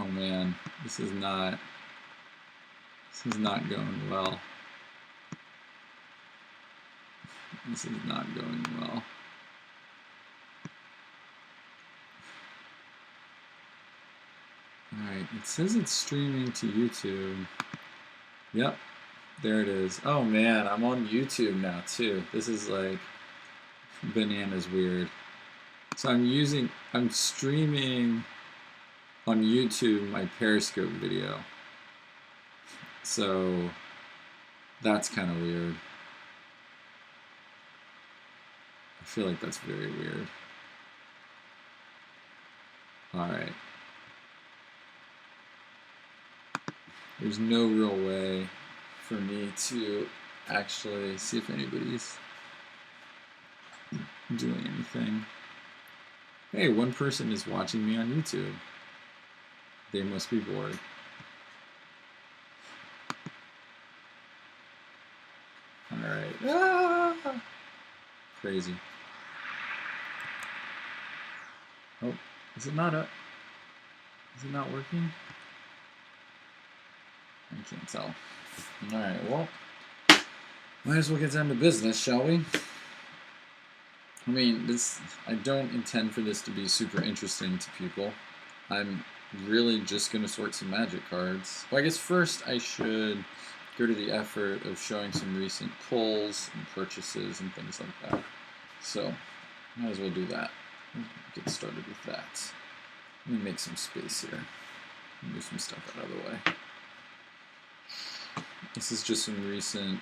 Oh man, this is not going well. This is not going well. Alright, it says it's streaming to YouTube. Yep, there it is. Oh man, I'm on YouTube now too. This is like bananas weird. So I'm streaming on YouTube my Periscope video. So that's kind of weird. I feel like that's very weird. Alright. There's no real way for me to actually see if anybody's doing anything. Hey, one person is watching me on YouTube. They must be bored. Alright. Ah! Crazy. Oh, is it not up? Is it not working? I can't tell. Alright, well, might as well get down to business, shall we? I mean, I don't intend for this to be super interesting to people. I'm really just going to sort some magic cards. Well, I guess first I should go to the effort of showing some recent pulls and purchases and things like that. So, might as well do that. Get started with that. Let me make some space here. Move some stuff out of the way. This is just some recent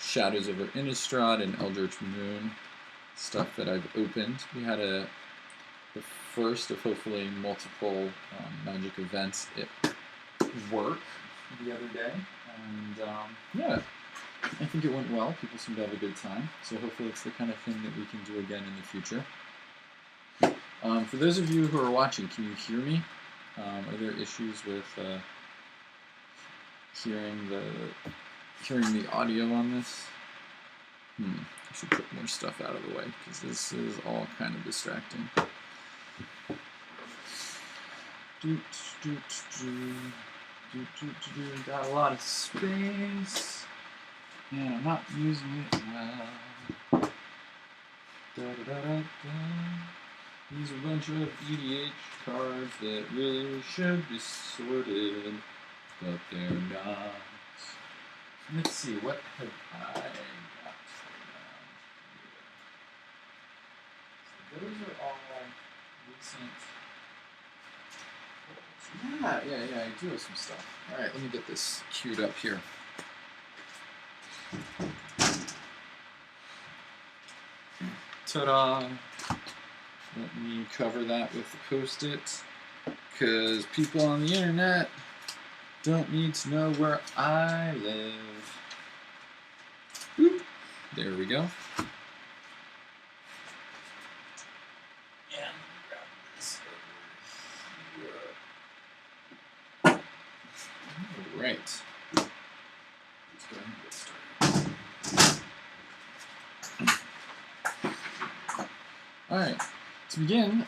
Shadows over Innistrad and Eldritch Moon stuff that I've opened. We had the first of hopefully multiple Magic events at work the other day, and yeah, I think it went well. People seem to have a good time, so hopefully it's the kind of thing that we can do again in the future. For those of you who are watching, can you hear me? Are there issues with hearing the audio on this? I should put more stuff out of the way because this is all kind of distracting. Got a lot of space, and I'm not using it well. These are a bunch of EDH cards that really should be sorted, but they're not. Let's see, what have I got around here? So those are all recent. Yeah, I do have some stuff. Alright, let me get this queued up here. Ta-da! Let me cover that with the Post-it, because people on the internet don't need to know where I live. Boop. There we go. And grab this over here. Alright. Let's go ahead and get started. Alright. To begin,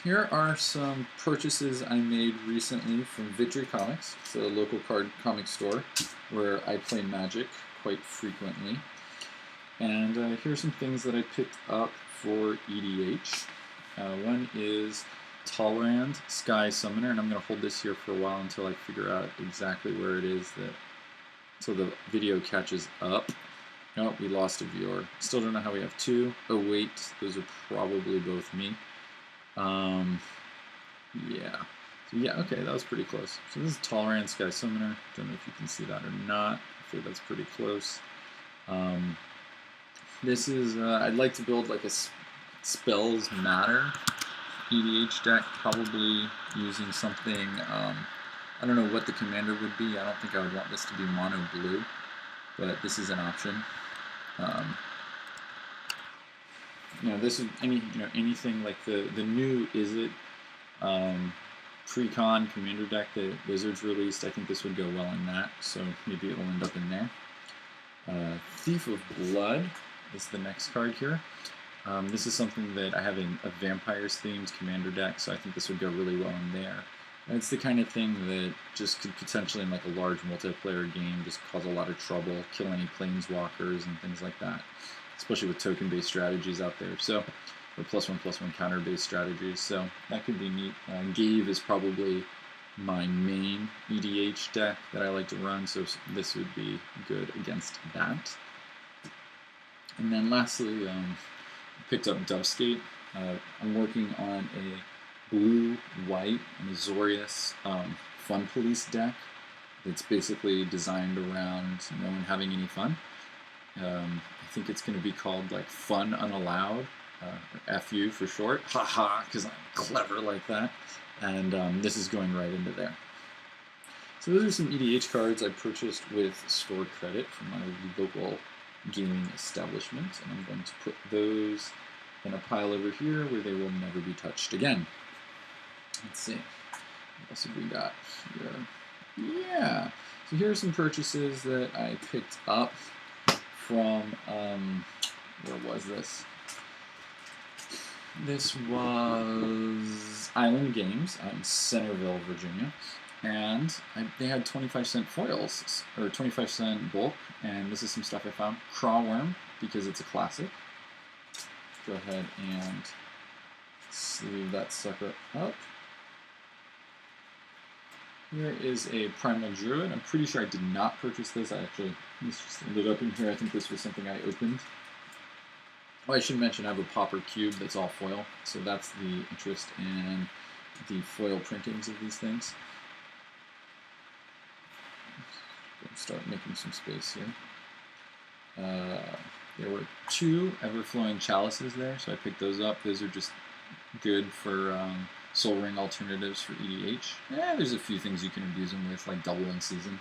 here are some purchases I made recently from Victory Comics. It's a local comic store where I play Magic quite frequently. And here are some things that I picked up for EDH. One is Talrand, Sky Summoner, and I'm going to hold this here for a while until I figure out exactly where it is so the video catches up. Oh, we lost a viewer. Still don't know how we have two. Oh wait, those are probably both me. Yeah. So yeah, okay, that was pretty close. So this is Talrand, Sky Summoner. Don't know if you can see that or not. I feel that's pretty close. This is, I'd like to build like a Spells Matter EDH deck, probably using something, I don't know what the commander would be. I don't think I would want this to be mono blue, but this is an option. This is anything like the new Izzet pre-con commander deck that Wizards released. I think this would go well in that, so maybe it'll end up in there. Thief of Blood is the next card here. This is something that I have in a vampires themed commander deck, so I think this would go really well in there. And it's the kind of thing that just could potentially, in like a large multiplayer game, just cause a lot of trouble, kill any planeswalkers and things like that, especially with token-based strategies out there. So, or +1/+1 counter-based strategies. So that could be neat. Gave is probably my main EDH deck that I like to run, so this would be good against that. And then lastly, picked up Doveskate. I'm working on a blue-white Azorius Fun Police deck. It's basically designed around no one having any fun. I think it's going to be called like Fun Unallowed, or FU for short. Haha, because I'm clever like that. And this is going right into there. So those are some EDH cards I purchased with store credit from my local gaming establishment, and I'm going to put those in a pile over here where they will never be touched again. Let's see. What else have we got here? Yeah. So here are some purchases that I picked up from, where was this? This was Island Games out in Centerville, Virginia. And they had 25-cent foils, or 25-cent bulk, and this is some stuff I found. Crawworm, because it's a classic. Go ahead and sleeve that sucker up. Here is a Primal Druid. I'm pretty sure I did not purchase this. This just ended up in here. I think this was something I opened. Oh, I should mention I have a Pauper Cube that's all foil, so that's the interest in the foil printings of these things. Start making some space here. There were 2 Everflowing Chalices there, so I picked those up. Those are just good for Soul Ring alternatives for EDH. There's a few things you can abuse them with, like Doubling Season.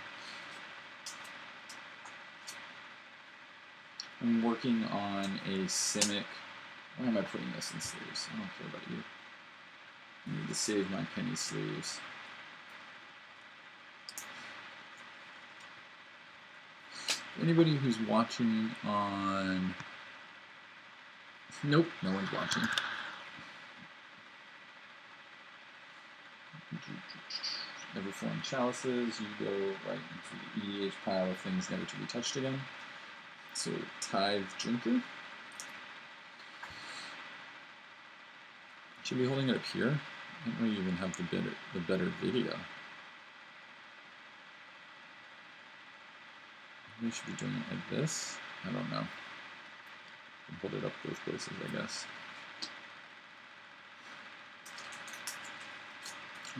I'm working on a Simic. Why am I putting this in sleeves? I don't care about you. I need to save my penny sleeves. Anybody who's watching on... Nope, no one's watching. Everflowing Chalices, you go right into the EDH pile of things never to be touched again. So, Tithe Drinker. Should be holding it up here. I don't really even have the better video. We should be doing it like this. I don't know. Hold it up both places, I guess.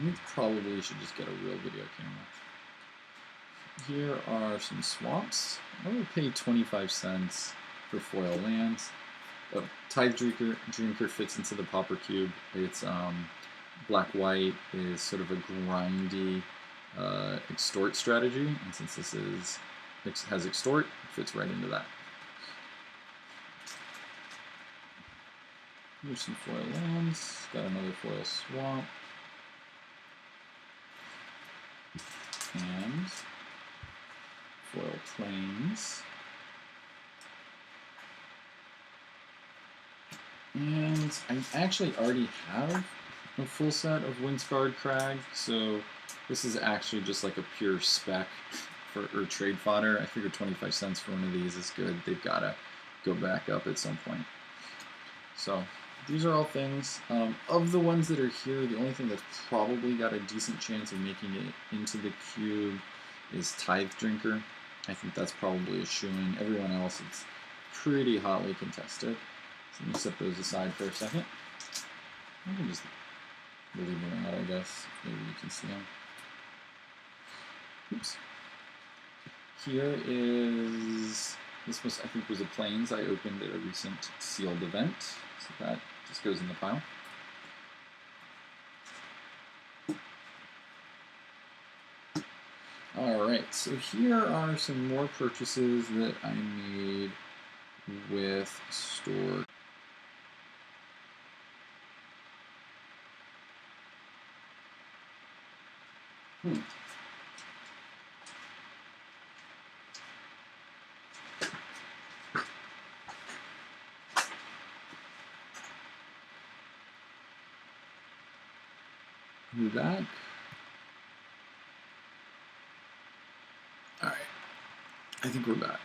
We probably should just get a real video camera. Here are some swamps. I will pay 25 cents for foil lands. Tithe Drinker fits into the Pauper Cube. It's black-white is sort of a grindy extort strategy, and since this has extort, it fits right into that. Here's some foil lands. Got another foil swamp. And foil plains. And I actually already have a full set of Windscarred Crag, so this is actually just like a pure spec or trade fodder. I figure 25 cents for one of these is good. They've got to go back up at some point. So these are all things. Of the ones that are here, the only thing that's probably got a decent chance of making it into the cube is Tithe Drinker. I think that's probably a shoo-in. Everyone else, it's pretty hotly contested. So let me set those aside for a second. I can just leave them out, I guess. Maybe you can see them. Oops. Here is, this was, I think, was a Plains I opened at a recent sealed event. So that just goes in the pile. Alright, so here are some more purchases that I made with store. We're back. All right. I think we're back.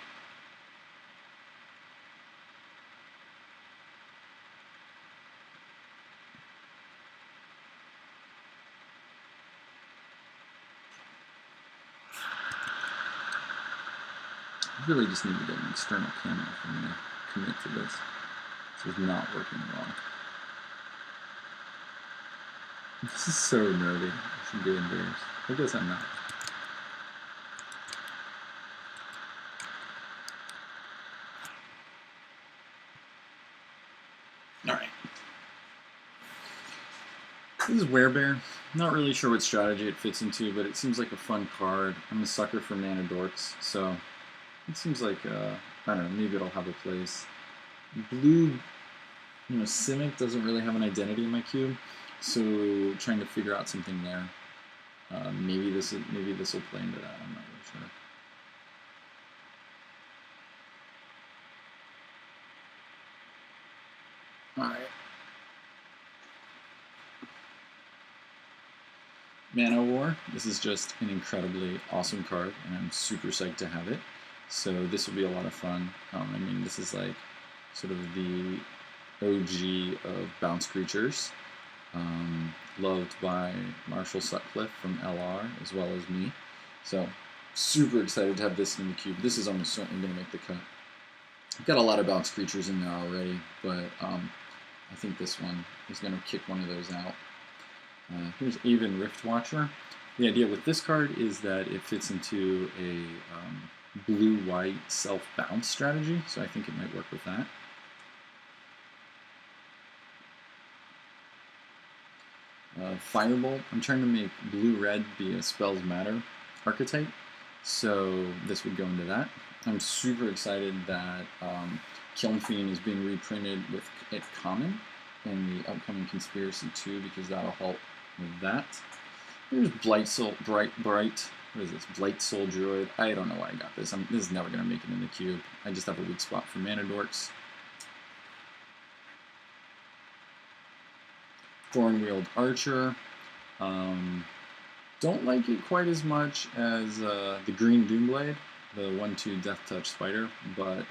I really just need to get an external camera if I'm going to commit to this. This is not working well. This is so nerdy. I should be embarrassed. I guess I'm not. Alright. This is Werebear. Not really sure what strategy it fits into, but it seems like a fun card. I'm a sucker for mana dorks, so it seems like, I don't know, maybe it'll have a place. Blue, Simic doesn't really have an identity in my cube, so trying to figure out something there. Maybe this will play into that. I'm not really sure. All right. Mana War. This is just an incredibly awesome card, and I'm super psyched to have it. So this will be a lot of fun. I mean, this is like sort of the OG of bounce creatures. Loved by Marshall Sutcliffe from LR as well as me. So super excited to have this in the cube. This is almost certainly going to make the cut. I've got a lot of bounce creatures in there already, but I think this one is going to kick one of those out. Here's Aven Riftwatcher. The idea with this card is that it fits into a blue-white self-bounce strategy, so I think it might work with that. Firebolt. I'm trying to make blue-red be a Spells Matter archetype, so this would go into that. I'm super excited that Kiln Fiend is being reprinted with it common in the upcoming Conspiracy 2 because that'll help with that. Here's Blight Soul Druid. I don't know why I got this. This is never going to make it in the cube. I just have a weak spot for mana dorks. Thornwield Archer. Don't like it quite as much as the Green Doomblade, the 1/2 Death Touch Spider, but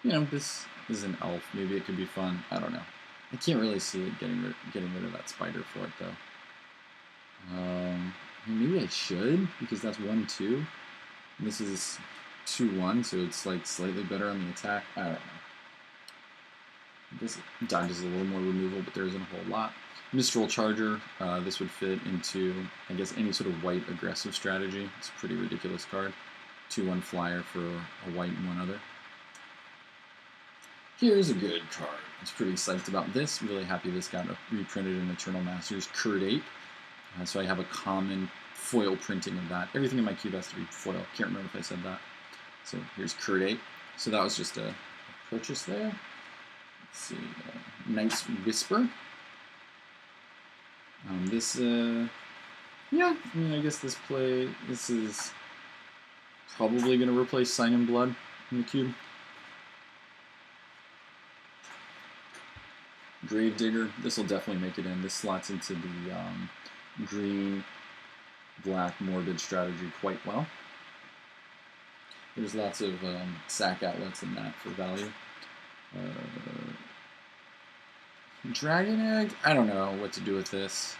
this is an elf. Maybe it could be fun. I don't know. I can't really see it getting rid of that spider for it though. Maybe I should because that's 1/2. This is 2/1, so it's like slightly better on the attack. I don't know. This dodges a little more removal, but there isn't a whole lot. Mistral Charger, this would fit into, I guess, any sort of white aggressive strategy. It's a pretty ridiculous card. 2/1 flyer for a white and one other. Here's a good card. I was pretty psyched about this. Really happy this got reprinted in Eternal Masters. Curd Ape. So I have a common foil printing of that. Everything in my cube has to be foil. Can't remember if I said that. So here's Curd Ape. So that was just a purchase there. Let's see. Night's Whisper. Yeah, I mean, I guess this is probably going to replace Sign in Blood in the cube. Gravedigger, this will definitely make it in. This slots into the green-black morbid strategy quite well. There's lots of sack outlets in that for value. Dragon Egg, I don't know what to do with this.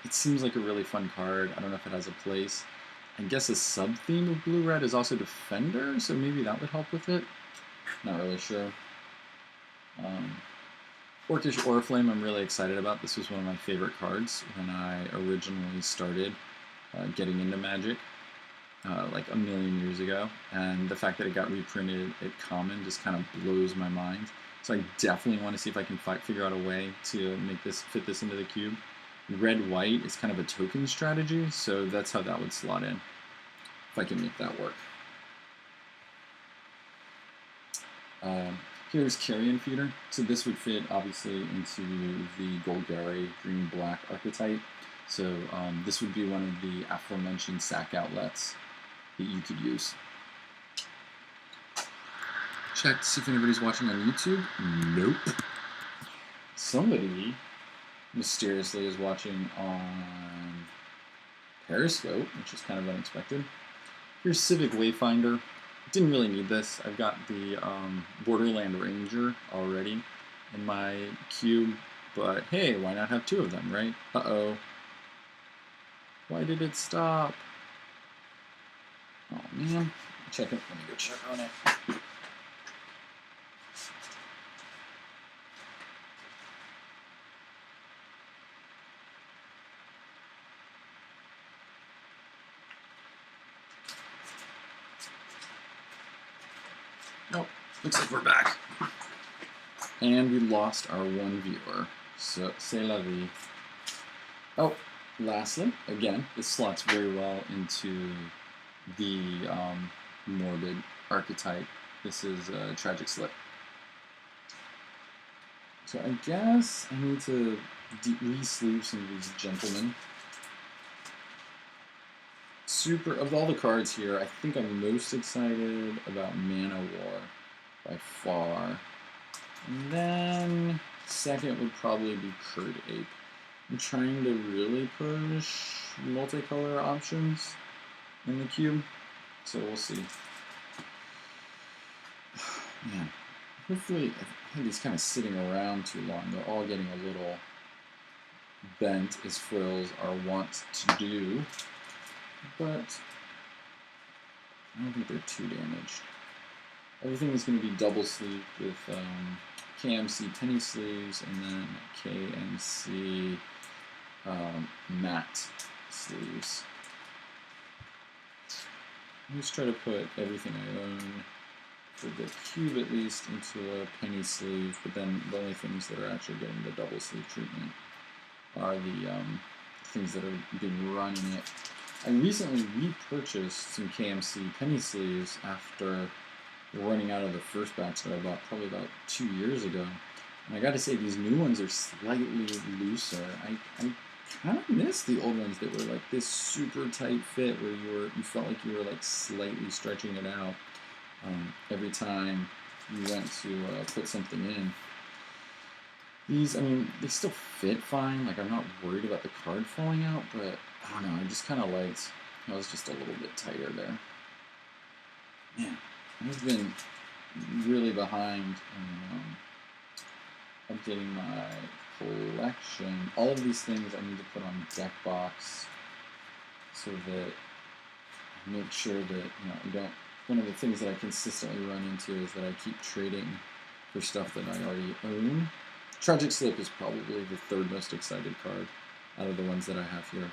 It seems like a really fun card. I don't know if it has a place. I guess a sub-theme of Blue-Red is also Defender, so maybe that would help with it. Not really sure. Orcish Oriflame I'm really excited about. This was one of my favorite cards when I originally started getting into Magic, like a million years ago. And the fact that it got reprinted at Common just kind of blows my mind. So I definitely want to see if I can figure out a way to fit this into the cube. Red-white is kind of a token strategy, so that's how that would slot in, if I can make that work. Here's Carrion Feeder. So this would fit, obviously, into the Golgari green-black archetype. So this would be one of the aforementioned sack outlets that you could use. Check to see if anybody's watching on YouTube. Nope. Somebody mysteriously is watching on Periscope, which is kind of unexpected. Here's Civic Wayfinder. Didn't really need this. I've got the Borderland Ranger already in my cube, but hey, why not have two of them, right? Uh-oh. Why did it stop? Oh, man. Check it. Let me go check on it. Oh, looks like we're back. And we lost our one viewer. So, c'est la vie. Oh, lastly, again, this slots very well into the morbid archetype. This is Tragic Slip. So I guess I need to re-sleeve some of these gentlemen. Of all the cards here, I think I'm most excited about Mana War by far. And then second would probably be Curd Ape. I'm trying to really push multicolor options in the cube, so we'll see. Man, hopefully I've had these kind of sitting around too long. They're all getting a little bent, as foils are wont to do, but I don't think they're too damaged. Everything is going to be double sleeved with KMC penny sleeves and then KMC matte sleeves. I just try to put everything I own, for the cube at least, into a penny sleeve, but then the only things that are actually getting the double sleeve treatment are the things that are being run in it. I recently repurchased some KMC penny sleeves after running out of the first batch that I bought probably about 2 years ago. And I gotta say, these new ones are slightly looser. I kind of miss the old ones that were like this super tight fit where you felt like you were like slightly stretching it out every time you went to put something in. These, I mean, they still fit fine. Like, I'm not worried about the card falling out, but I don't know. I just kind of liked I was just a little bit tighter there. Man, I've been really behind in updating my collection. All of these things I need to put on Deckbox so that I make sure that, you don't. One of the things that I consistently run into is that I keep trading for stuff that I already own. Tragic Slip is probably the third most excited card out of the ones that I have here.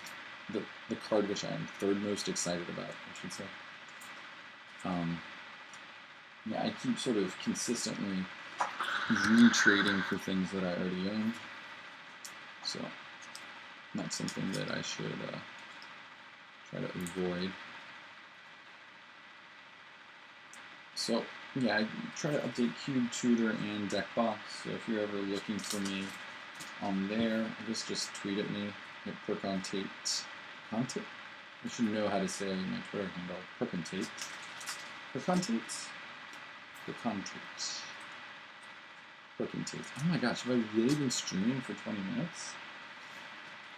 The card which I am third most excited about, I should say. Yeah, I keep sort of consistently re-trading for things that I already own. So that's something that I should try to avoid. So yeah, I try to update Cube Tutor and Deckbox. So if you're ever looking for me on there, I guess just tweet at me at Percontate. I should know how to say my Twitter handle. Percontate. Percontate. Oh my gosh, have I really been streaming for 20 minutes?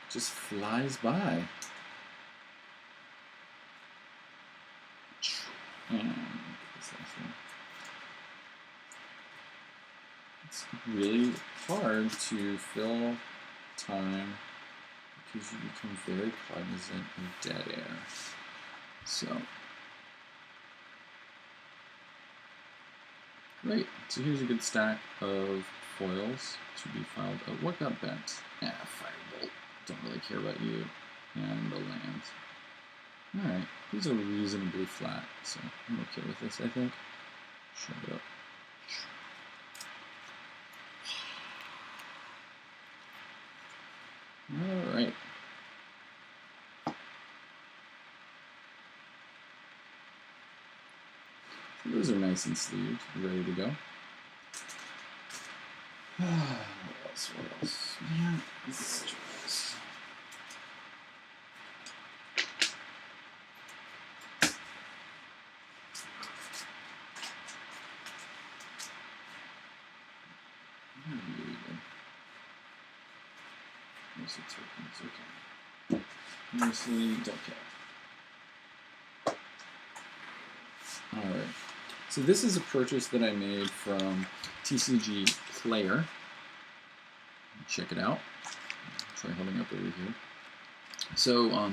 It just flies by. And it's really hard to fill time because you become very cognizant of dead air. So, great. So here's a good stack of foils to be filed. Oh, what got bent? Firebolt. Don't really care about you. And the land. Alright, these are reasonably flat, so I'm okay with this, I think. Shut it up. Alright. So those are nice and sleeved, ready to go. What else? Man, this is such a mess. use the tokens. Okay. Mostly don't care. Alright. So this is a purchase that I made from TCG Player. Check it out. Try holding up over here. So I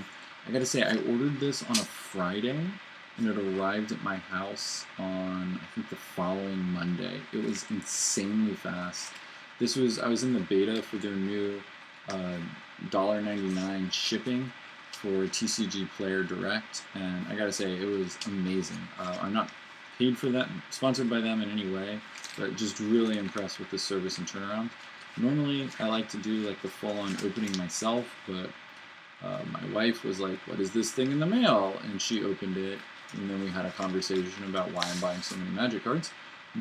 gotta say, I ordered this on a Friday, and it arrived at my house on, I think, the following Monday. It was insanely fast. I was in the beta for their new $1.99 shipping for TCG Player Direct, and I gotta say, it was amazing. I'm not paid for that, sponsored by them in any way, but just really impressed with the service and turnaround. Normally, I like to do like the full-on opening myself, but my wife was like, "What is this thing in the mail?" And she opened it, and then we had a conversation about why I'm buying so many Magic cards.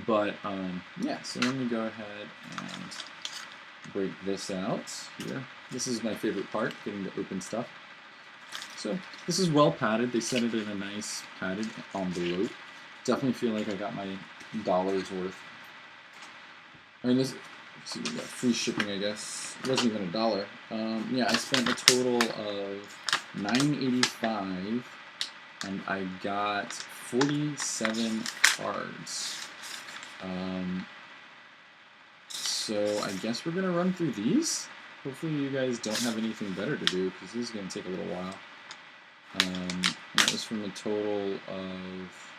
But yeah, so let me go ahead and break this out here. This is my favorite part, getting to open stuff. So this is well padded. They sent it in a nice padded envelope. Definitely feel like I got my dollar's worth. I mean, this. So we got free shipping, I guess. It wasn't even $1. Yeah, I spent a total of $9.85, and I got 47 cards. So I guess we're gonna run through these. Hopefully, you guys don't have anything better to do, because this is gonna take a little while. And that was from a total of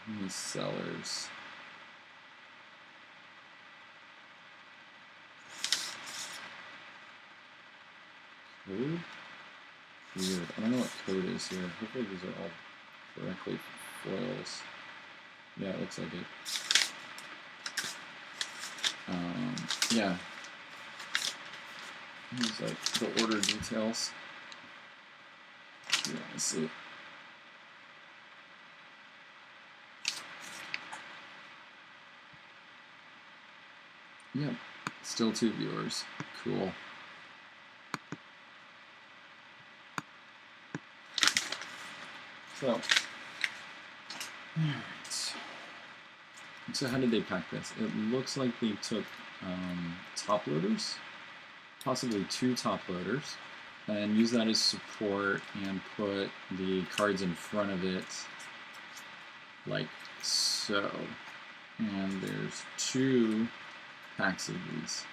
how many sellers? Code? Weird. I don't know what code is here. Hopefully these are all correctly foils. Yeah, it looks like it. Yeah. Here's like the order details. Yeah, let's see. Yep. Still 2 viewers. Cool. So, alright. So how did they pack this? It looks like they took top loaders, possibly 2 top loaders, and use that as support and put the cards in front of it like so. And there's 2 packs of these.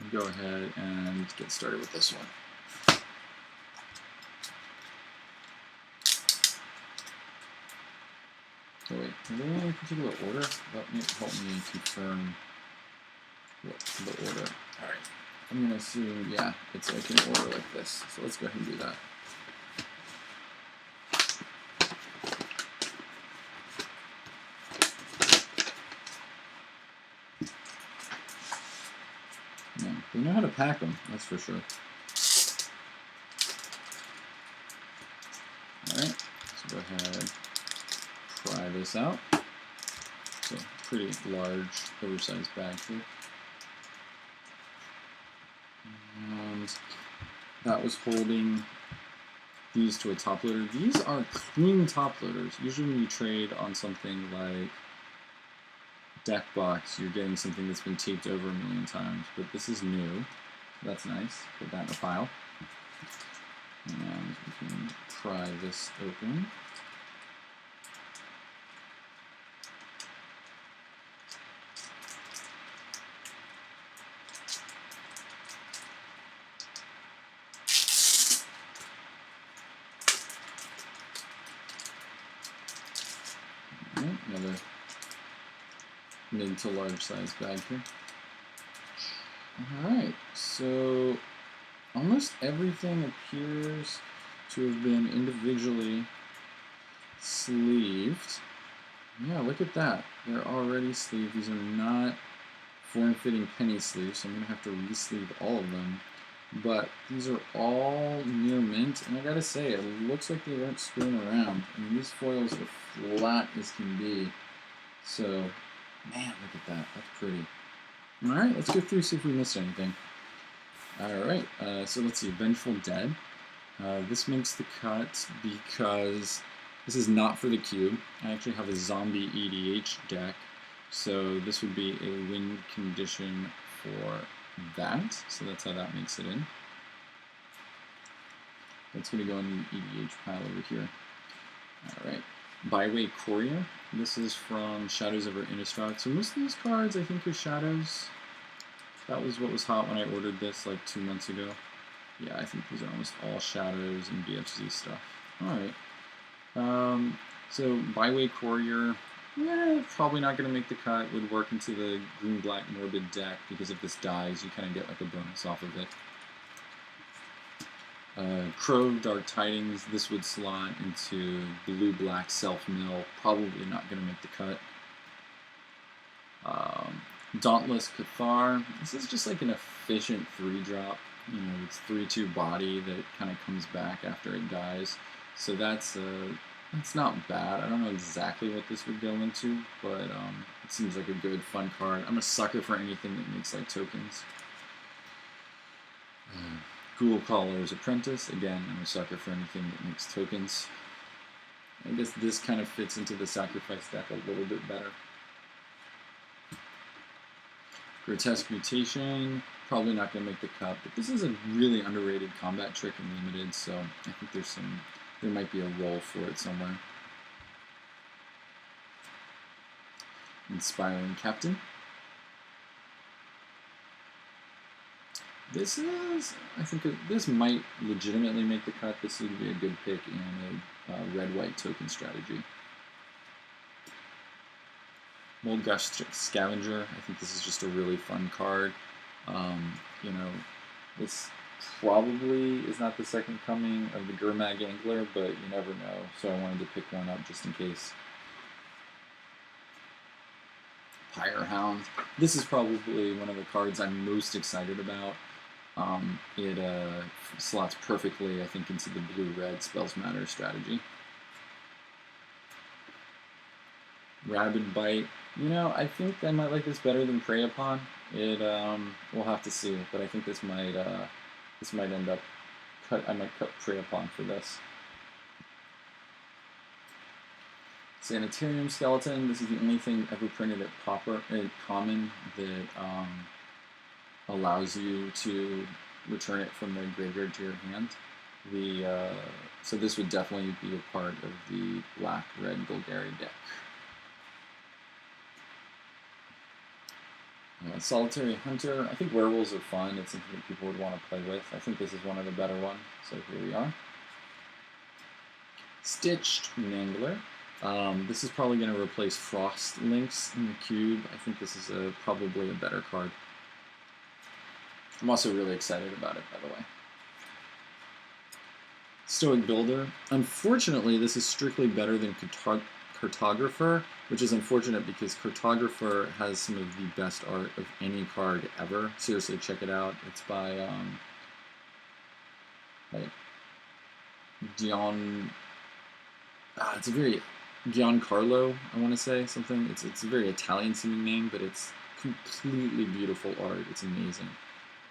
I'll go ahead and get started with this one. So wait, are they in any particular order? That may help me confirm what the order. Alright, I'm going to assume, yeah, it's like in order like this. So let's go ahead and do that. Yeah, they know how to pack them, that's for sure. Alright, so go ahead. Try this out. It's a pretty large, oversized bag here. And that was holding these to a top loader. These are clean top loaders. Usually when you trade on something like Deck Box, you're getting something that's been taped over a million times, but this is new. That's nice. Put that in a pile. And we can pry this open. Another mid to large size bag here. Alright, so almost everything appears to have been individually sleeved. Yeah, look at that. They're already sleeved. These are not form-fitting penny sleeves, so I'm going to have to re-sleeve all of them. But these are all near mint, and I gotta say, it looks like they weren't screwing around. I mean, these foils are flat as can be. So, man, look at that. That's pretty. Alright, let's go through, see if we missed anything. Alright, so let's see. Vengeful Dead. This makes the cut because this is not for the cube. I actually have a zombie EDH deck, so this would be a win condition for that. So that's how that makes it in. That's going to go in the EDH pile over here. All right. Byway Courier. This is from Shadows over Innistrad. So most of these cards, I think, are Shadows. That was what was hot when I ordered this like 2 months ago. Yeah, I think these are almost all Shadows and BFZ stuff. All right. So Byway Courier, probably not going to make the cut. Would work into the green-black Morbid deck because if this dies, you kind of get like a bonus off of it. Crow, Dark Tidings, this would slot into blue-black Self-Mill, probably not going to make the cut. Dauntless Cathar, this is just like an efficient 3-drop. You know, it's 3/2 body that kind of comes back after it dies. So that's not bad. I don't know exactly what this would go into, but it seems like a good, fun card. I'm a sucker for anything that makes like tokens. Ghoul Caller's Apprentice. Again, I'm a sucker for anything that makes tokens. I guess this kind of fits into the sacrifice deck a little bit better. Grotesque Mutation, probably not going to make the cut, but this is a really underrated combat trick in Limited, so I think there might be a role for it somewhere. Inspiring Captain. This is, I think, this might legitimately make the cut. This would be a good pick in a red-white token strategy. Moldgast Scavenger, I think this is just a really fun card. You know, this probably is not the second coming of the Gurmag Angler, but you never know, so I wanted to pick one up just in case. Pyrehound. This is probably one of the cards I'm most excited about. It slots perfectly, I think, into the blue-red Spells Matter strategy. Rabid Bite. You know, I think I might like this better than Prey Upon. We'll have to see, but I think this might end up I might cut Prey Upon for this. Sanitarium Skeleton. This is the only thing ever printed at Common that allows you to return it from the graveyard to your hand. So this would definitely be a part of the black-red Golgari deck. Solitary Hunter. I think werewolves are fun. It's something that people would want to play with. I think this is one of the better ones. So here we are. Stitched Mangler. This is probably going to replace Frost Links in the cube. I think this is probably a better card. I'm also really excited about it, by the way. Stoic Builder. Unfortunately, this is strictly better than Cartographer, which is unfortunate because Cartographer has some of the best art of any card ever. Seriously, check it out. It's by it's a very Giancarlo, I want to say something. It's a very Italian-seeming name, but it's completely beautiful art. It's amazing.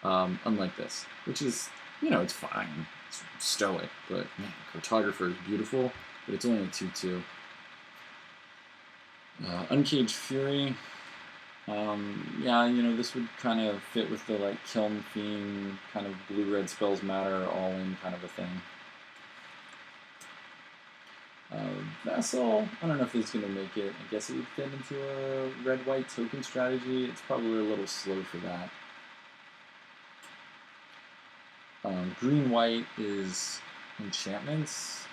Unlike this, which is, you know, it's fine. It's stoic, but man, Cartographer is beautiful, but it's only a 2/2. Uncaged Fury. Yeah, you know, this would kind of fit with the like Kiln theme, kind of blue-red Spells Matter, all-in kind of a thing. Vessel. I don't know if this is going to make it. I guess it would fit into a red-white token strategy. It's probably a little slow for that. Green-white is enchantments,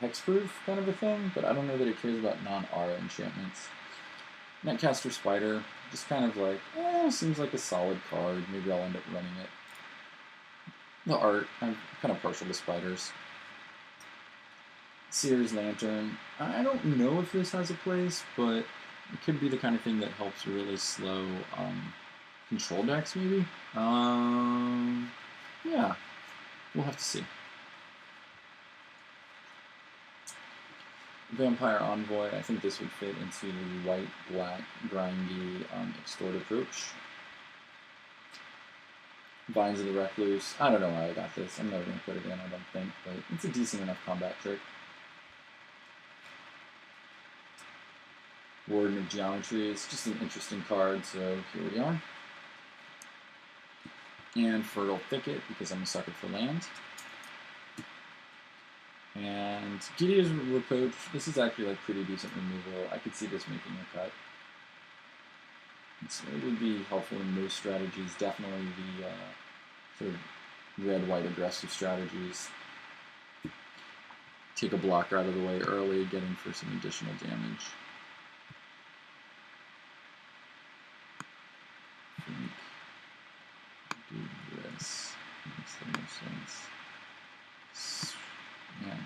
hexproof kind of a thing, but I don't know that it cares about non-aura enchantments. Netcaster Spider, just kind of like, seems like a solid card. Maybe I'll end up running it. The art, I'm kind of partial to spiders. Seer's Lantern. I don't know if this has a place, but it could be the kind of thing that helps really slow control decks, maybe? Yeah, we'll have to see. Vampire Envoy, I think this would fit into the white-black, grindy, Extort approach. Vines of the Recluse. I don't know why I got this. I'm never going to put it in, I don't think, but it's a decent enough combat trick. Warden of Geometry is just an interesting card, so here we are. and Fertile Thicket because I'm a sucker for land. And Gideon's Reproach, this is actually like pretty decent removal. I could see this making a cut. So it would be helpful in most strategies, definitely the sort of red-white aggressive strategies. Take a blocker out of the way early, getting for some additional damage. Do this. Makes the most sense. Man.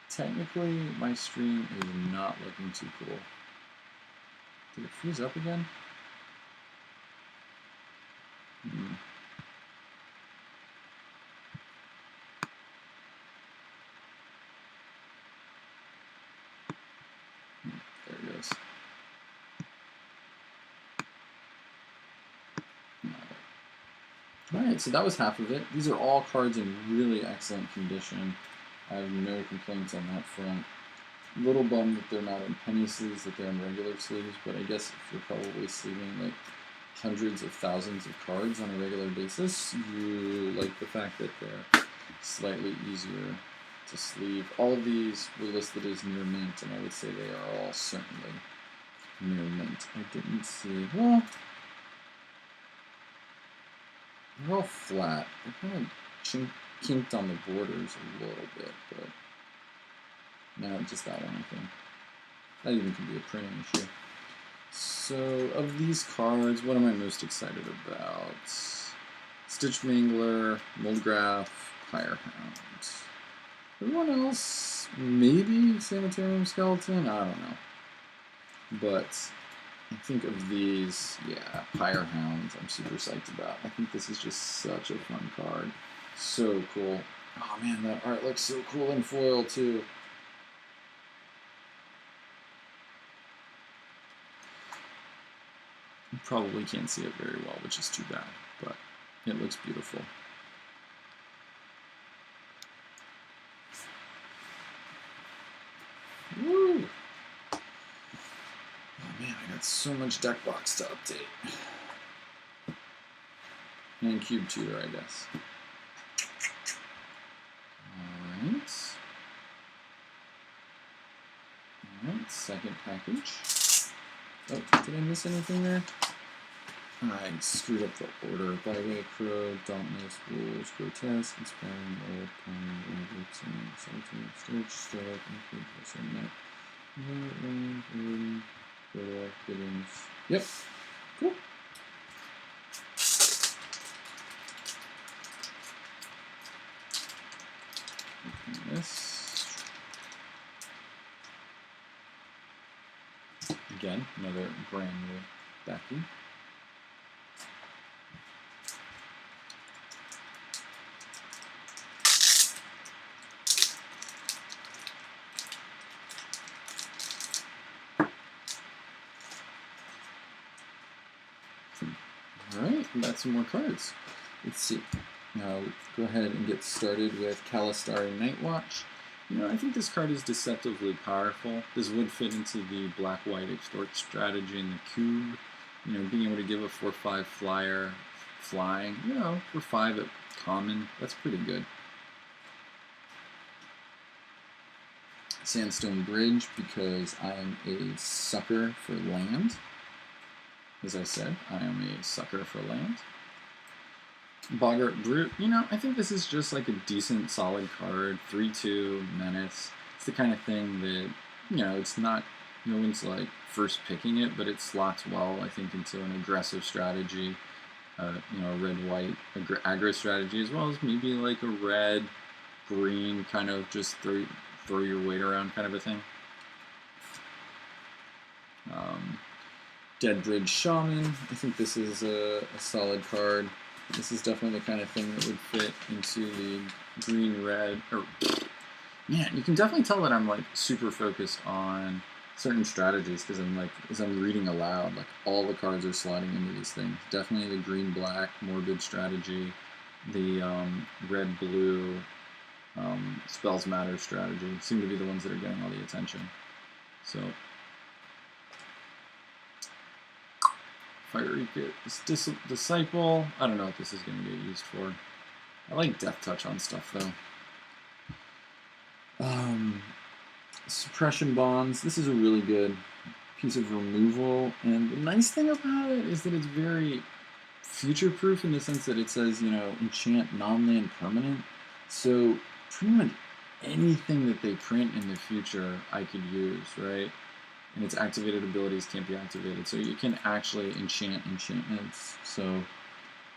Technically, my stream is not looking too cool. Did it freeze up again? There it goes. Alright, so that was half of it. These are all cards in really excellent condition. I have no complaints on that front. A little bummed that they're not in penny sleeves, that they're in regular sleeves, but I guess if you're probably sleeving like hundreds of thousands of cards on a regular basis, you like the fact that they're slightly easier to sleeve. All of these were listed as near mint, and I would say they are all certainly near mint. I didn't see, well, they're all flat. They're kind of kinked on the borders a little bit, but no, just that one, I think. That even could be a printing issue. So, of these cards, what am I most excited about? Stitch Mangler, Moldgraph, Pyrehound. Everyone else, maybe Sanitarium Skeleton? I don't know. But I think of these, yeah, Pyrehound, I'm super psyched about. I think this is just such a fun card. So cool. Oh man, that art looks so cool in foil too. You probably can't see it very well, which is too bad, but it looks beautiful. Woo! Oh man, I got so much deck box to update. And Cube Tutor, I guess. Alright. Alright, second package. Oh, did I miss anything there? I screwed up the order. Byway Crow, Dauntless, Rules, Grotesque, Inspiring, Old, Pony, Roberts, and Sultan, Storage, Strike, Include, Net. Yep. Cool. Open this. Again, another brand new backing. Alright, we got some more cards. Let's see. Now, go ahead and get started with Kalastari Nightwatch. You know, I think this card is deceptively powerful. This would fit into the black-white extort strategy in the cube. You know, being able to give a 4/5 flyer flying, you know, for 5 at common, that's pretty good. Sandstone Bridge, because I am a sucker for land. As I said, I am a sucker for land. Boggart Brute, you know, I think this is just like a decent, solid card. 3/2, Menace. It's the kind of thing that, you know, it's not, no one's like first picking it, but it slots well, I think, into an aggressive strategy. You know, a red-white aggro strategy, as well as maybe like a red-green kind of just throw your weight around kind of a thing. Deadbridge Shaman, I think this is a solid card. This is definitely the kind of thing that would fit into the green-red, or, man, you can definitely tell that I'm like super focused on certain strategies because I'm like, as I'm reading aloud, like all the cards are slotting into these things. Definitely the green-black morbid strategy, the red-blue spells matter strategy seem to be the ones that are getting all the attention. So Fiery Kit. This Disciple. I don't know what this is going to get used for. I like Death Touch on stuff, though. Suppression Bonds. This is a really good piece of removal. And the nice thing about it is that it's very future-proof in the sense that it says, you know, enchant non-land permanent. So pretty much anything that they print in the future I could use, right? And its activated abilities can't be activated. So you can actually enchant enchantments. So,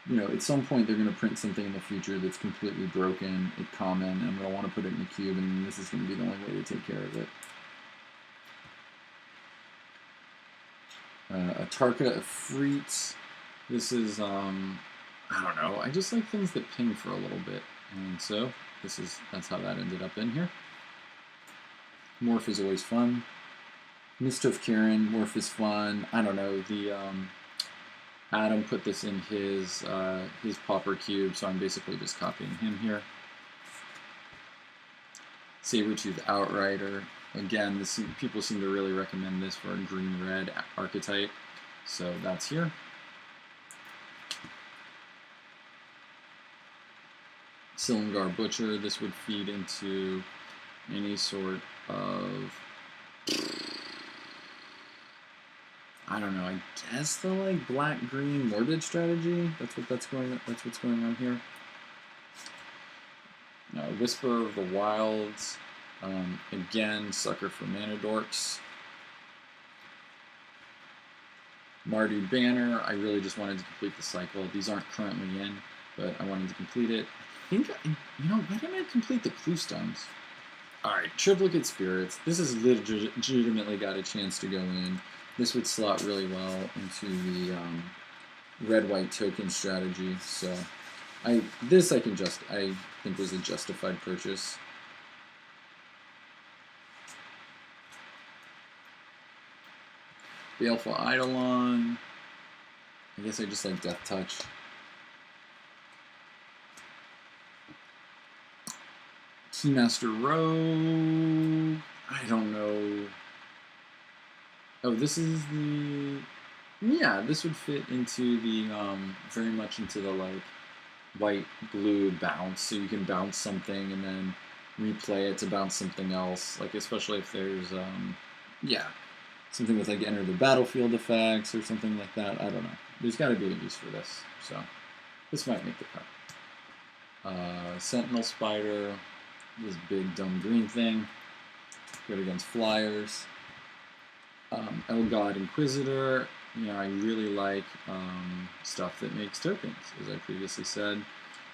you know, at some point they're going to print something in the future that's completely broken at common, and I'm going to want to put it in the cube, and this is going to be the only way to take care of it. A Tarka Efreet. This is, I don't know, I just like things that ping for a little bit, and so that's how that ended up in here. Morph is always fun. Mist of Kirin, Morph is fun. I don't know, the Adam put this in his Pauper cube, so I'm basically just copying him here. Sabertooth Outrider. Again, people seem to really recommend this for a green-red archetype, so that's here. Silumgar Butcher. This would feed into any sort of, I don't know, I guess the like black-green morbid strategy. That's what's going on here. Whisper of the Wilds. Again, sucker for mana dorks. Mardu Banner. I really just wanted to complete the cycle. These aren't currently in, but I wanted to complete it. I think, you know, why didn't I complete the Clue Stones? Alright, Triplicate Spirits. This has legitimately got a chance to go in. This would slot really well into the red-white token strategy. So, I think was a justified purchase. Baleful Eidolon. I guess I just like Death Touch. Keymaster Rogue. I don't know. Oh, this is the... Yeah, this would fit into the, very much into the, like, white-blue bounce. So you can bounce something and then replay it to bounce something else. Like, especially if there's, yeah, something with, like, enter the battlefield effects or something like that. I don't know. There's got to be a use for this. So, this might make the cut. Sentinel Spider. This big dumb green thing. Good against flyers. Elgod Inquisitor. You know, I really like stuff that makes tokens, as I previously said.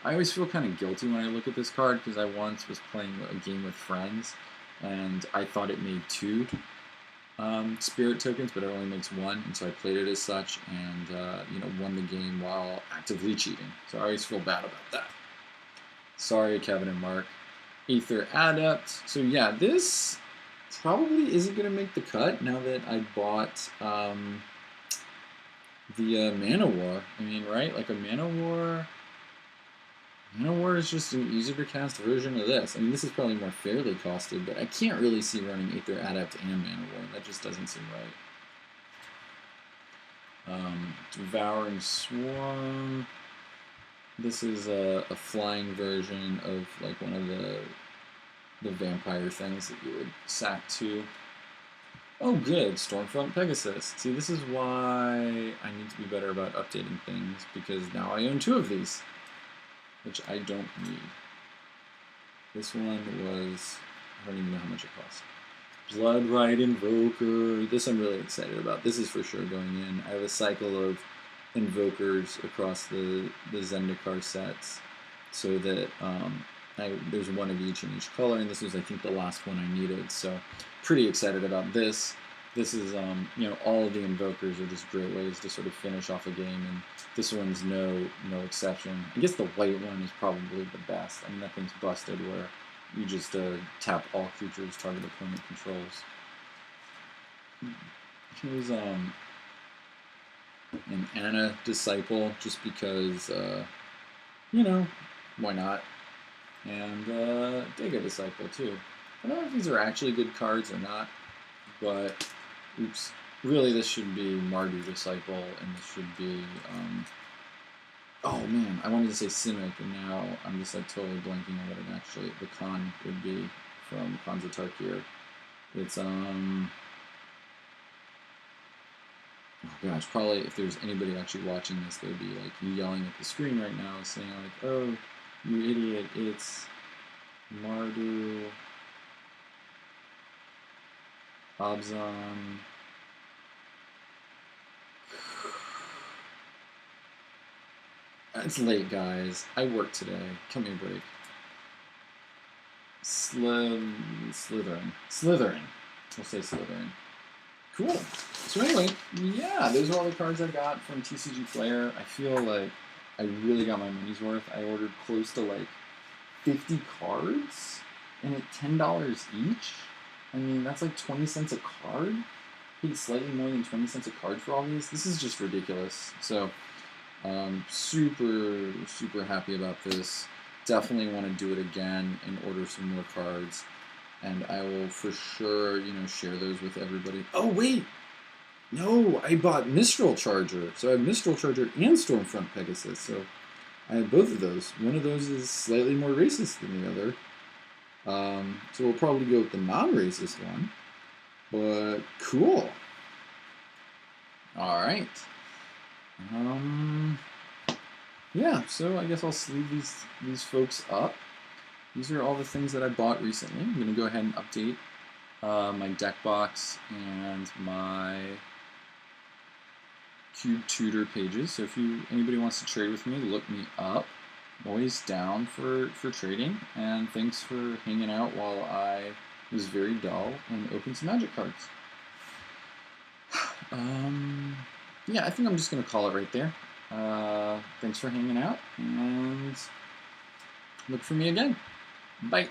I always feel kind of guilty when I look at this card because I once was playing a game with friends and I thought it made 2 spirit tokens, but it only makes 1, and so I played it as such and you know, won the game while actively cheating. So I always feel bad about that. Sorry, Kevin and Mark. Aether Adept. So yeah, this probably isn't going to make the cut now that I bought the Mana War. I mean, right? Like a Mana War. Mana War is just an easier to cast version of this. I mean, this is probably more fairly costed, but I can't really see running Aether Adept and Mana War. That just doesn't seem right. Devouring Swarm. This is a flying version of like one of the vampire things that you would sack to. Oh good, Stormfront Pegasus. See, this is why I need to be better about updating things, because now I own 2 of these, which I don't need. This one was, I don't even know how much it cost. Bloodrite Invoker. This I'm really excited about. This is for sure going in. I have a cycle of Invokers across the Zendikar sets, so that there's 1 of each in each color, and this was, I think, the last one I needed, so pretty excited about this. This is, you know, all of the Invokers are just great ways to sort of finish off a game, and this one's no exception. I guess the white one is probably the best. I mean, that thing's busted where you just tap all creatures target opponent controls. Here's, an Anna Disciple, just because, you know, why not? And Dega Disciple, too. I don't know if these are actually good cards or not, but, oops, Really, this should be Mardu Disciple, and this should be, oh man, I wanted to say Simic, and now I'm just like totally blanking on what it actually, the con would be from Khans of Tarkir. It's, oh gosh, probably if there's anybody actually watching this, they'd be like yelling at the screen right now, saying like, oh, you idiot, it's Mardu, Abzan. It's late, guys. I work today. Give me a break. Slytherin. Slytherin. We'll say Slytherin. Cool. So anyway, yeah, those are all the cards I got from TCG Player. I feel like I really got my money's worth. I ordered close to like 50 cards, and at $10 each. I mean, that's like 20 cents a card. Paid slightly more than 20 cents a card for all these. This is just ridiculous. So, super happy about this. Definitely want to do it again and order some more cards. And I will for sure, share those with everybody. Oh, wait! No, I bought Mistral Charger. So I have Mistral Charger and Stormfront Pegasus. So I have both of those. One of those is slightly more racist than the other. So we'll probably go with the non-racist one. But cool. All right. Yeah, so I guess I'll sleeve these folks up. These are all the things that I bought recently. I'm going to go ahead and update my deck box and my Cube Tutor pages. So if anybody wants to trade with me, look me up. I'm always down for trading. And thanks for hanging out while I was very dull and opened some Magic cards. Yeah, I think I'm just going to call it right there. Thanks for hanging out, and look for me again. Bye.